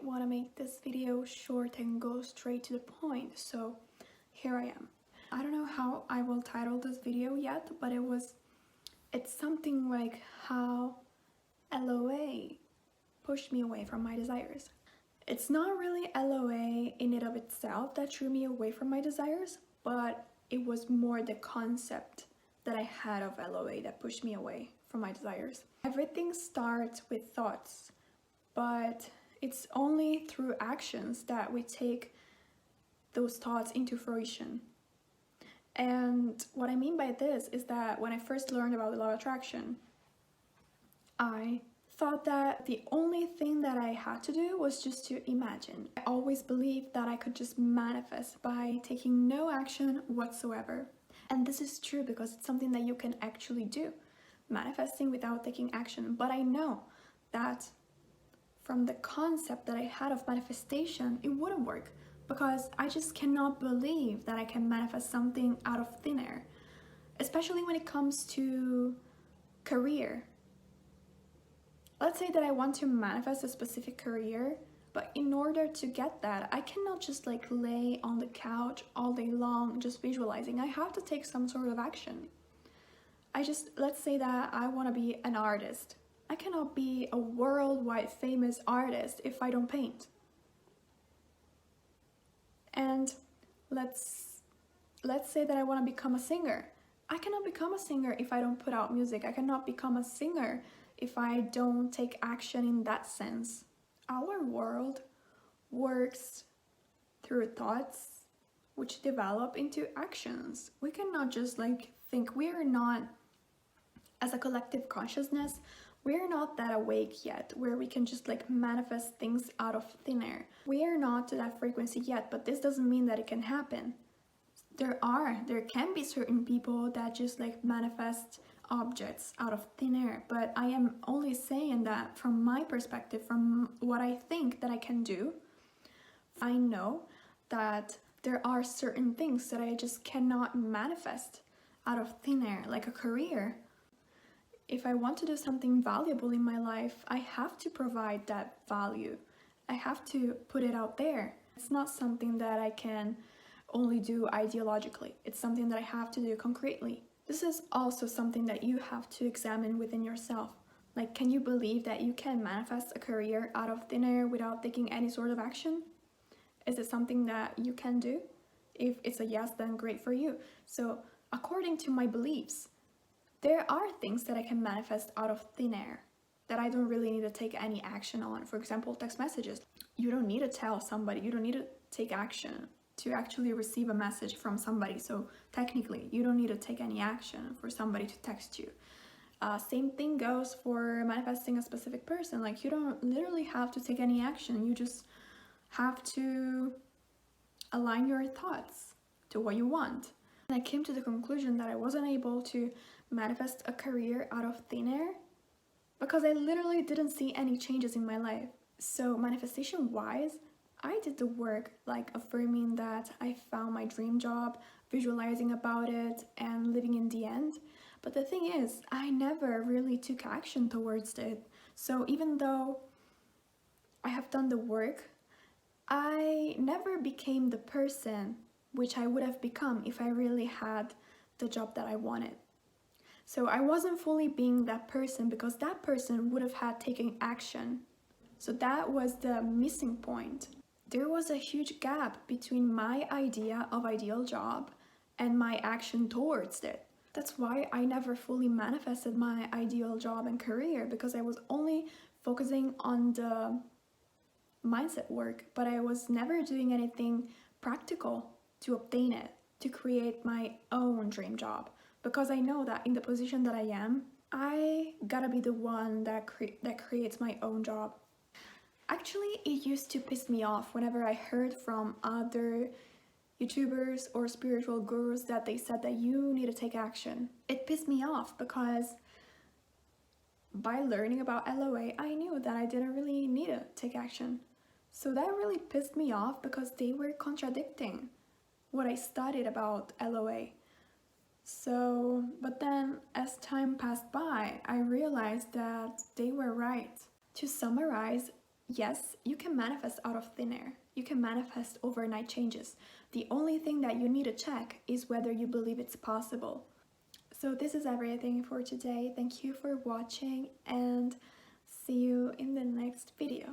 want to make this video short and go straight to the point, so here I am. I don't know how I will title this video yet, but it's something like how LOA pushed me away from my desires. It's not really LOA in and of itself that drew me away from my desires, but it was more the concept that I had of LOA that pushed me away from my desires. Everything starts with thoughts, but it's only through actions that we take those thoughts into fruition. And what I mean by this is that when I first learned about the law of attraction, I thought that the only thing that I had to do was just to imagine. I always believed that I could just manifest by taking no action whatsoever. And this is true because it's something that you can actually do, manifesting without taking action. But I know that from the concept that I had of manifestation, it wouldn't work because I just cannot believe that I can manifest something out of thin air, especially when it comes to career. Let's say that I want to manifest a specific career, but in order to get that, I cannot just lay on the couch all day long just visualizing. I have to take some sort of action. Let's say that I want to be an artist. I cannot be a worldwide famous artist if I don't paint. And let's say that I want to become a singer. I cannot become a singer if I don't put out music. I cannot become a singer if I don't take action in that sense. Our world works through thoughts which develop into actions. We cannot just think. We are not, as a collective consciousness, we're not that awake yet where we can just manifest things out of thin air. We are not to that frequency yet, but this doesn't mean that it can happen. There can be certain people that just manifest objects out of thin air, but I am only saying that from my perspective, from what I think that I can do. I know that there are certain things that I just cannot manifest out of thin air, like a career. If I want to do something valuable in my life, I have to provide that value. I have to put it out there. It's not something that I can only do ideologically. It's something that I have to do concretely. This is also something that you have to examine within yourself. Can you believe that you can manifest a career out of thin air without taking any sort of action? Is it something that you can do? If it's a yes, then great for you. So, according to my beliefs, there are things that I can manifest out of thin air that I don't really need to take any action on. For example, text messages. You don't need to tell somebody, you don't need to take action to actually receive a message from somebody. So technically, you don't need to take any action for somebody to text you. Same thing goes for manifesting a specific person. You don't literally have to take any action. You just have to align your thoughts to what you want. And I came to the conclusion that I wasn't able to manifest a career out of thin air because I literally didn't see any changes in my life. So manifestation wise, I did the work, affirming that I found my dream job, visualizing about it, and living in the end. But the thing is, I never really took action towards it. So even though I have done the work, I never became the person which I would have become if I really had the job that I wanted. So I wasn't fully being that person because that person would have had taken action. So that was the missing point. There was a huge gap between my idea of ideal job and my action towards it. That's why I never fully manifested my ideal job and career, because I was only focusing on the mindset work, but I was never doing anything practical to obtain it, to create my own dream job. Because I know that in the position that I am, I gotta be the one that creates my own job. Actually, it used to piss me off whenever I heard from other YouTubers or spiritual gurus that they said that you need to take action. It pissed me off because by learning about LOA, I knew that I didn't really need to take action. So that really pissed me off because they were contradicting what I studied about LOA. So, but then as time passed by, I realized that they were right. To summarize, Yes, you can manifest out of thin air. You can manifest overnight changes. The only thing that you need to check is whether you believe it's possible. So this is everything for today. Thank you for watching and see you in the next video.